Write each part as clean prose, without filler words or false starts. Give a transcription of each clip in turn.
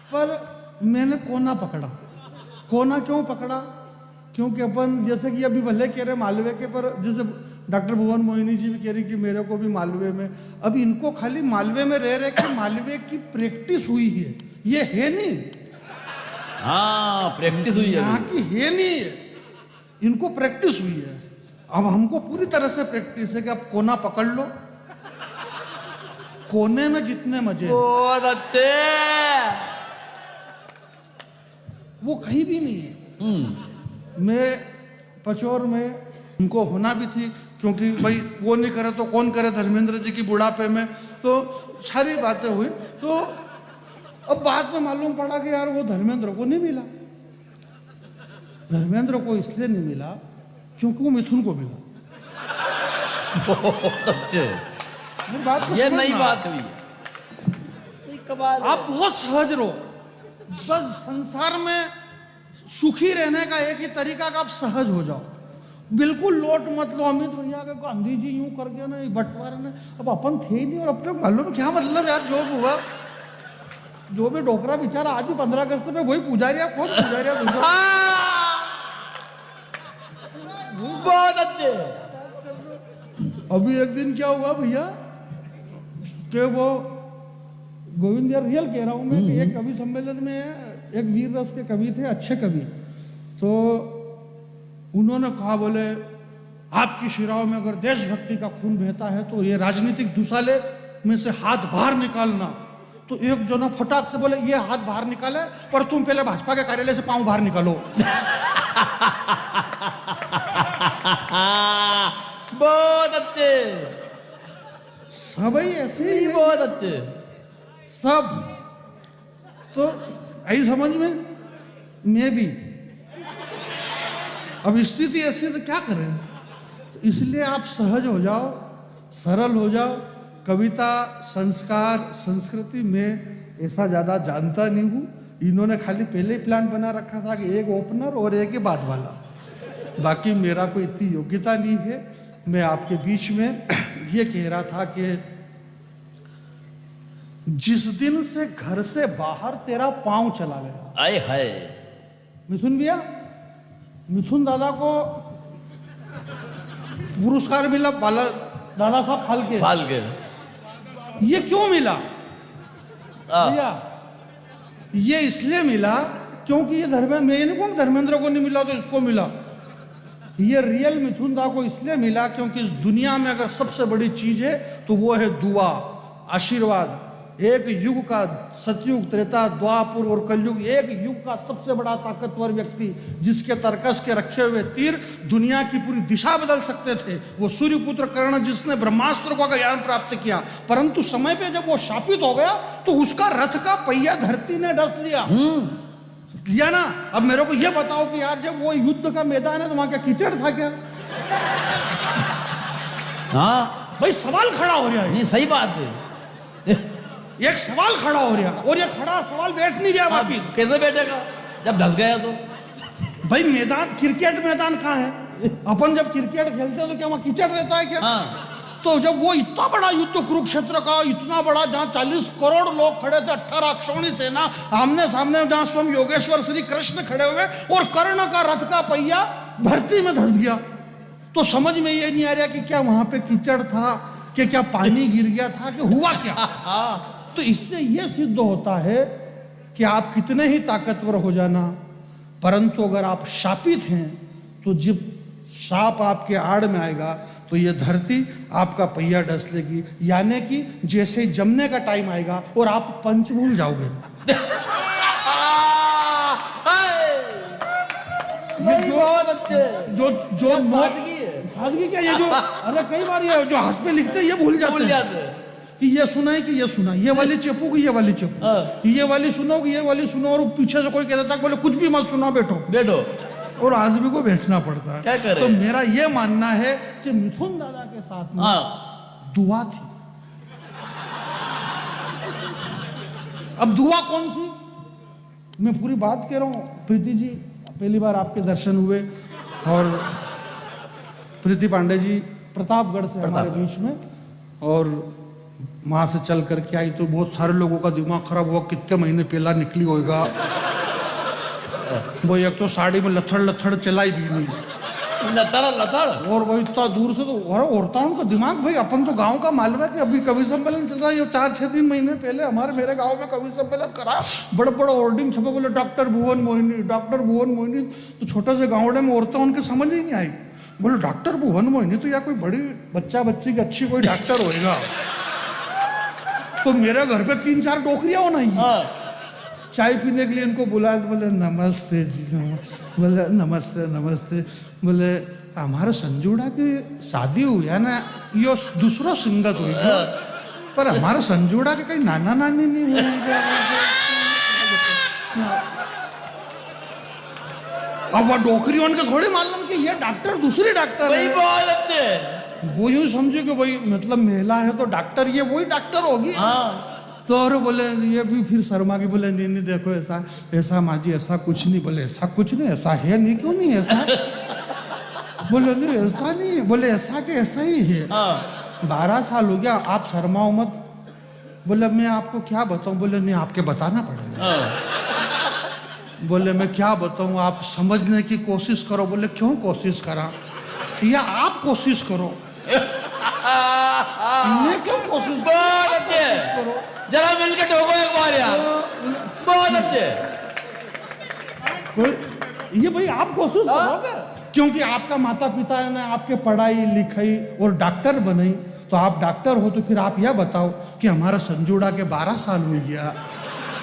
पर मैंने कोना पकड़ा। कोना क्यों पकड़ा? क्योंकि अपन जैसे कि अभी भले कह रहे मालवे के, पर जैसे डॉक्टर भुवन मोहिनी जी भी कह रही कि मेरे को भी मालवे में, अब इनको खाली मालवे में रह रहे कि मालवे की प्रैक्टिस हुई है, ये है नहीं। हाँ, प्रैक्टिस हुई है यहाँ अभी। की है नहीं है, इनको प्रैक्टिस हुई है। अब हमको पूरी तरह से प्रैक्टिस है कि आप कोना पकड़ लो, कोने में जितने मजे बहुत अच्छे। वो कहीं भी नहीं है। मैं पचौर में उनको होना भी थी, क्योंकि भाई वो नहीं करे तो कौन करे, धर्मेंद्र जी की बुढ़ापे में, तो सारी बातें हुई। तो अब बाद में मालूम पड़ा कि यार वो धर्मेंद्र को नहीं मिला। धर्मेंद्र को इसलिए नहीं मिला क्योंकि वो मिथुन को मिला। बहुत अच्छे। मेरी बात को ये समझना। नई बात हुई। कमाल है। आप बहुत सहज रहो, बस संसार में सुखी रहने का एक ही तरीका कि आप सहज हो जाओ, बिल्कुल लोट मत लो। अमित भैया के गांधी जी यूं करके ना, बंटवारे ने, अब अपन थे ही नहीं और अपने मालूम क्या मतलब यार। जो हुआ, जो भी डोकरा बेचारा आज भी 15 अगस्त में वही पुजारी, खुद पुजारी। बहुत अच्छे। अभी एक दिन क्या हुआ भैया कि वो गोविंद यार रियल कह रहा हूं मैं कि एक कवि सम्मेलन में एक वीर रस के कवि थे, अच्छे कवि, तो उन्होंने कहा, बोले आपकी शिराओं में अगर देशभक्ति का खून बहता है तो ये राजनीतिक दुसाले में से हाथ बाहर निकालना। तो एक जना फटाक से बोले, ये हाथ बाहर निकाले पर तुम पहले भाजपा के कार्यालय से पांव बाहर निकालो। बहुत अच्छे। सब ही ऐसे ही है। बहुत अच्छे। सब तो आई समझ में, मैं भी अब स्थिति ऐसी है तो क्या करें। तो इसलिए आप सहज हो जाओ, सरल हो जाओ। कविता, संस्कार, संस्कृति में ऐसा ज्यादा जानता नहीं हूं। इन्होंने खाली पहले ही प्लान बना रखा था कि एक ओपनर और एक ही बाद वाला, बाकी मेरा कोई इतनी योग्यता नहीं है। मैं आपके बीच में ये कह रहा था कि जिस दिन से घर से बाहर तेरा पांव चला गया, आए हाय। मिथुन भैया, मिथुन दादा को पुरस्कार मिला बाला दादा साहब फाल्के। फाल्के। ये क्यों मिला आ, भैया? ये इसलिए मिला क्योंकि ये धर्मेंद्र, मैं ये नहीं कहूं धर्मेंद्र को नहीं मिला तो इसको मिला। ये रियल मिथुन दा को इसलिए मिला क्योंकि इस दुनिया में अगर सबसे बड़ी चीज है तो वो है दुआ, आशीर्वाद। एक युग का, सतयुग, त्रेता, द्वापर और कलयुग, एक युग का सबसे बड़ा ताकतवर व्यक्ति जिसके तरकस के रखे हुए तीर दुनिया की पूरी दिशा बदल सकते थे, वो सूर्यपुत्र कर्ण, जिसने ब्रह्मास्त्र का ज्ञान प्राप्त किया, परंतु समय पे जब वो शापित हो गया तो उसका रथ का पहिया धरती ने डस लिया ना। अब मेरे को ये बताओ कि यार जब वो युद्ध का मैदान है तो वहां क्या कीचड़ था क्या? हाँ भाई सवाल खड़ा हो रहा है, नहीं सही बात है। एक सवाल खड़ा हो रहा और ये खड़ा सवाल बैठ नहीं रहा वापिस। कैसे बैठेगा जब धस गया तो? भाई मैदान, क्रिकेट मैदान कहाँ है? अपन जब क्रिकेट खेलते हैं तो क्या वहां कीचड़ रहता है क्या? हाँ। तो जब वो इतना बड़ा युद्ध कुरुक्षेत्र का, इतना बड़ा, जहाँ 40 करोड़ लोग खड़े थे, 18 अक्षौणी सेना आमने सामने, जहाँ स्वयं योगेश्वर श्री कृष्ण खड़े हुए और कर्ण का रथ का पहिया धरती में धस गया, तो समझ में ये नहीं आ रहा कि क्या वहां पे कीचड़ था, कि क्या पानी गिर गया था, कि हुआ क्या? तो इससे यह सिद्ध होता है कि आप कितने ही ताकतवर हो जाना, परंतु अगर आप शापित हैं तो जब साप आपके आड़ में आएगा तो ये धरती आपका पहिया डस लेगी, यानी कि जैसे ही जमने का टाइम आएगा और आप पंच भूल जाओगे। ये बहुत अच्छे। जो जो सादगी है। सादगी क्या, ये जो अरे कई बार ये जो हाथ पे लिखते हैं ये भूल जाते हैं कि ये सुना है कि ये सुना, ये वाली चेपू की ये वाली चेपू, ये वाली सुनो कि ये वाली सुनो, और पीछे से कोई कहता था बोले कुछ भी मत सुना, बैठो, और आदमी को बैठना पड़ता है। क्या करे? तो मेरा ये मानना है कि मिथुन दादा के साथ में दुआ थी। अब दुआ कौन सी, मैं पूरी बात कह रहा हूं। प्रीति जी पहली बार आपके दर्शन हुए, और प्रीति पांडे जी प्रतापगढ़ से हमारे बीच में, और वहां से चल करके आई तो बहुत सारे लोगों का दिमाग खराब हुआ, कितने महीने पहला निकली होगा। वो एक तो साड़ी में लथड़ लथड़ चलाई भी नहीं, लताड़ लताड़। और वो इतना दूर से तो औरताओं का दिमाग, भाई अपन तो गांव का मालूम है कि अभी कवि सम्मेलन चल रहा है, ये 4-6 महीने पहले मेरे गांव में कवि सम्मेलन करा, बड़े बड़े होर्डिंग छपे, बोले डॉक्टर भुवन मोहिनी, डॉक्टर भुवन मोहिनी। तो छोटे से गाँवड़े में औरतें उनके समझ ही नहीं आई, बोले डॉक्टर भुवन मोहिनी तो या कोई बड़ी बच्चा बच्ची की अच्छी कोई डॉक्टर होएगा। तो मेरे घर पे 3-4 डोकरियां होना ही, चाय पीने के लिए इनको बुलाया तो बोले नमस्ते जी, बोले नमस्ते नमस्ते, बोले हमारे संजूड़ा की शादी हुई है ना, यो दूसरा संगत हुई है, पर हमारे संजूड़ा के कहीं नाना नानी नहीं हुई। अब वो डोकरी उनके थोड़ी मालूम कि ये डॉक्टर दूसरी डॉक्टर वही है। बहुत अच्छे। वो यूं समझे कि भाई मतलब महिला है तो डॉक्टर, ये वही डॉक्टर होगी। हाँ तो और बोले ये भी फिर शर्मा के बोले नहीं नहीं देखो ऐसा ऐसा माँ जी ऐसा कुछ नहीं, बोले ऐसा कुछ नहीं, ऐसा है नहीं, क्यों नहीं ऐसा? बोले नहीं ऐसा नहीं, बोले ऐसा कि ऐसा ही है। 12 साल हो गया, आप शर्माओ मत। बोले मैं आपको क्या बताऊं? बोले नहीं आपके बताना पड़ेगा। बोले मैं क्या बताऊं, आप समझने की कोशिश करो। बोले क्यों कोशिश करा, या आप कोशिश करो। मैं क्यों कोशिश बहुत अच्छे, करो, जरा मिलके ठोको एक बार यार, बहुत अच्छे। कोई ये भाई आप कोशिश करोगे, क्योंकि आपका माता पिता ने आपके पढ़ाई लिखाई और डॉक्टर बनाई, तो आप डॉक्टर हो तो फिर आप यह बताओ कि हमारा संजूड़ा के 12 साल हो गया,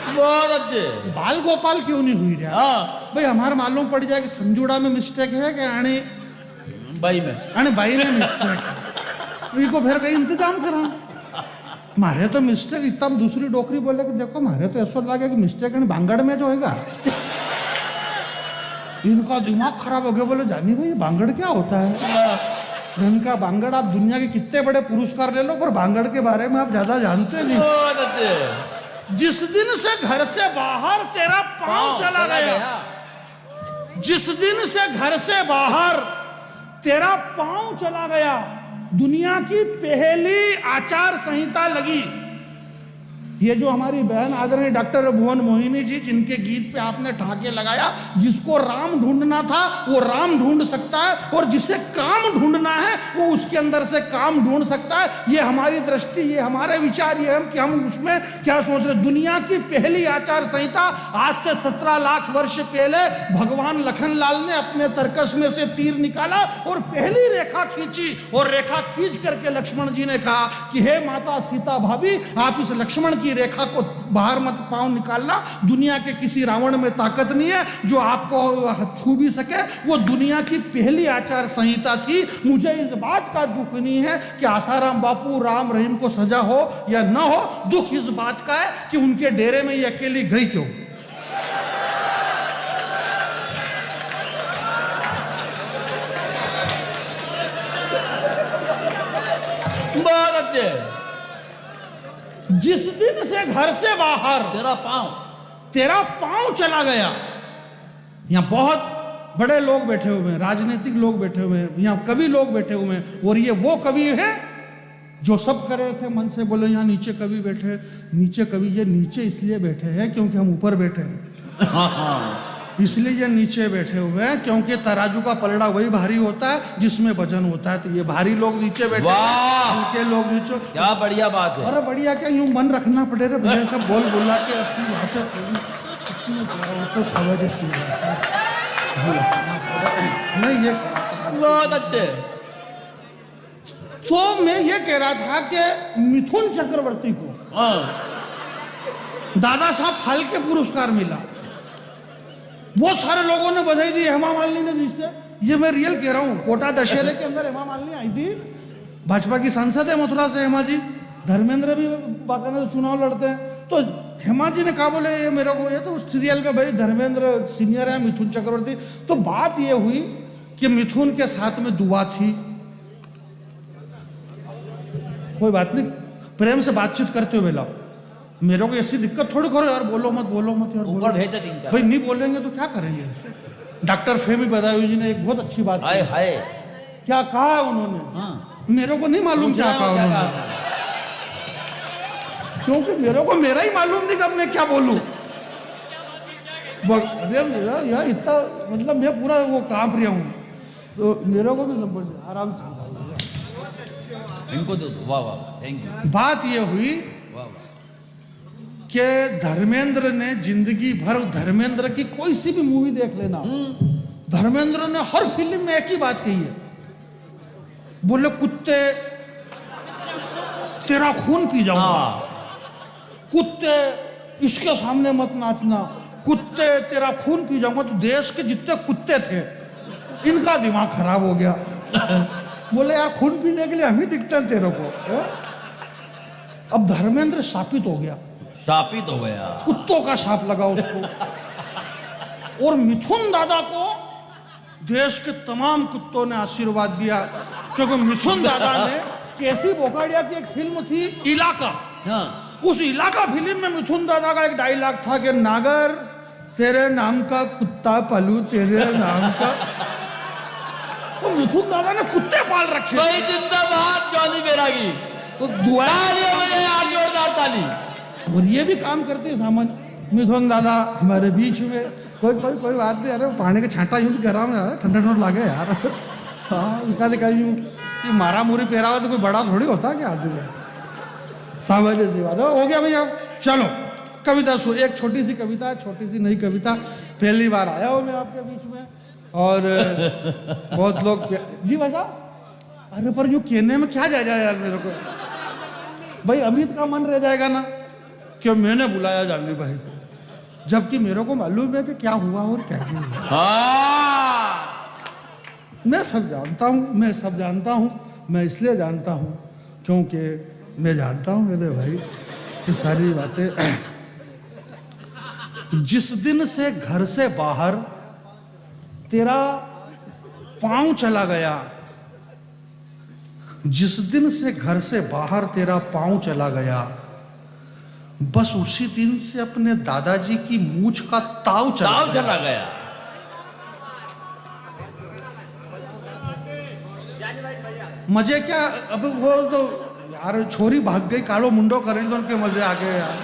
बहुत अच्छे। बाल गोपाल क्यों नहीं हुई रहा? भाई हमारा मालूम पड़ जाए कि संजूड़ा में मिस्टेक है कि आने भाई में मिस्टेक है, इनको फिर कहीं इंतजाम करा। मारे तो मिस्टेक इतना, दूसरी डोकरी बोले कि देखो मारे तो ऐसा लगे कि मिस्टेक बांगड़ में जो होगा। इनका दिमाग खराब हो गया, बोले जानी भाई बांगड़ क्या होता है? इनका बांगड़, आप दुनिया के कितने बड़े पुरस्कार ले लो पर बांगड़ के बारे में आप ज्यादा जानते नहीं। बहुत अच्छे। जिस दिन से घर से बाहर तेरा पांव चला गया, जिस दिन से घर से बाहर तेरा पांव चला गया, दुनिया की पहली आचार संहिता लगी। ये जो हमारी बहन आदरणीय डॉक्टर भुवन मोहिनी जी, जिनके गीत पे आपने ठहाके लगाया, जिसको राम ढूंढना था वो राम ढूंढ सकता है, और जिसे काम ढूंढना है वो उसके अंदर से काम ढूंढ सकता है। ये हमारी दृष्टि, ये हमारे विचार, ये हम कि हम उसमें क्या सोच रहे। दुनिया की पहली आचार संहिता आज से 17 लाख वर्ष पहले भगवान लखनलाल ने अपने तरकश में से तीर निकाला और पहली रेखा खींची, और रेखा खींच करके लक्ष्मण जी ने कहा कि हे माता सीता भाभी, आप इस लक्ष्मण की रेखा को बाहर मत पांव निकालना। दुनिया के किसी रावण में ताकत नहीं है जो आपको छू भी सके। वो दुनिया की पहली आचार संहिता थी। मुझे इस बात का दुख नहीं है कि आसाराम बापू राम रहीम को सजा हो या ना हो, दुख इस बात का है कि उनके डेरे में ये अकेली गई क्यों। बहुत अच्छे। जिस दिन से घर से बाहर तेरा पांव चला गया, यहां बहुत बड़े लोग बैठे हुए हैं, राजनीतिक लोग बैठे हुए हैं, यहां कवि लोग बैठे हुए हैं, और ये वो कवि हैं जो सब कर रहे थे मन से। बोले यहाँ नीचे कवि बैठे, नीचे कवि, ये नीचे इसलिए बैठे हैं क्योंकि हम ऊपर बैठे हैं। इसलिए ये नीचे बैठे हुए हैं क्योंकि तराजू का पलड़ा वही भारी होता है जिसमें वजन होता है। तो ये भारी लोग नीचे बैठे हैं, उनके लोग नीचे। क्या बढ़िया बात है। अरे बढ़िया क्या, यूं मन रखना पड़ेगा भैया, सब बोल बोला के 80 बातें नहीं। ये बहुत अच्छे। तो मैं ये कह रहा था कि मिथुन चक्रवर्ती को दादा साहब फाल्के पुरस्कार मिला। बहुत सारे लोगों ने बधाई दी, हेमा मालिनी ने रिश्ते, ये मैं रियल कह रहा हूँ। कोटा दशहरे के अंदर हेमा मालिनी आई थी, भाजपा की सांसद है मथुरा से हेमा जी। धर्मेंद्र भी बाकायदा चुनाव लड़ते हैं, तो हेमा जी ने कहा बोले ये मेरे को, ये तो सीरियल में भाई धर्मेंद्र सीनियर है, मिथुन चक्रवर्ती। तो बात ये हुई कि मिथुन के साथ में दुआ थी, कोई बात नहीं, प्रेम से बातचीत करते हुए लाओ। मेरे को ऐसी दिक्कत थोड़ी करो यार, बोलो मत यार, ऊपर भेज दे 3-4। भाई नहीं बोलेंगे तो क्या करेंगे। डॉक्टर फेमी बदायूं जी ने एक बहुत अच्छी बात हाय हाय क्या कहा है उन्होंने, मेरे को नहीं मालूम क्या कहा उन्होंने। क्योंकि मेरे को मेरा ही मालूम नहीं कि अब मैं क्या बोलूं। अरे मेरा यार इतना मतलब मैं पूरा वो कांप रहा हूँ, तो मेरे को भी नंबर दे आराम से। इनको दो दो, वाह वाह, थैंक यू, बात ये हुई वाह वाह। कि धर्मेंद्र ने जिंदगी भर, धर्मेंद्र की कोई सी भी मूवी देख लेना, धर्मेंद्र ने हर फिल्म में एक ही बात कही है, बोले कुत्ते तेरा खून पी जाऊंगा, हाँ, कुत्ते इसके सामने मत नाचना, कुत्ते तेरा खून पी जाऊंगा। तो देश के जितने कुत्ते थे इनका दिमाग खराब हो गया। बोले यार खून पीने के लिए हम ही दिखते हैं तेरे को। अब धर्मेंद्र शापित हो गया, शापित हो गया। कुत्तों का शाप लगा उसको। और मिथुन दादा को देश के तमाम कुत्तों ने आशीर्वाद दिया, क्योंकि मिथुन दादा ने केसी बोकाडिया की एक फिल्म थी इलाका, हाँ, उस इलाका फिल्म में मिथुन दादा का एक डायलॉग था कि नागर तेरे नाम का कुत्ता पालू, तेरे नाम का। तो मिथुन दादा ने कुत्ते पाल रखे। भाई जिंदाबाद जॉली बैरागी, तो दुआ, तालियां बजाए यार, जोरदार ताली। और ये भी काम करते हैं सामान्य मिथुन दादा हमारे बीच में। कोई बात नहीं, अरे पानी का छांटा यूं गरम है, ठंडा ठंडा लागे यार। हाँ इनका दिखा यूं कि मारा मुरी पेरा हुआ तो कोई बड़ा थोड़ी होता क्या आदमी, सामान्य सी बात है। हो गया भैया, चलो कविता सुन, एक छोटी सी कविता, छोटी सी नई कविता, पहली बार आया हूँ मैं आपके बीच में, और बहुत लोग जी बता। अरे पर यूं कहने में क्या जाएगा यार मेरे को, भाई अमित का मन रह जाएगा ना कि मैंने बुलाया जानवी भाई को, जबकि मेरे को मालूम है कि क्या हुआ और क्या नहीं हुआ। हाँ, मैं सब जानता हूँ, मैं सब जानता हूँ, मैं इसलिए जानता हूँ क्योंकि मैं जानता हूँ मेरे भाई ये सारी बातें। जिस दिन से घर से बाहर तेरा पांव चला गया, जिस दिन से घर से बाहर तेरा पांव चला गया, बस उसी दिन से अपने दादाजी की मूंछ का ताव ताव चला चला गया। गया। मजे क्या, अब वो तो यार छोरी भाग गई, कालो मुंडो करें तो उनके मजे आ गए यार।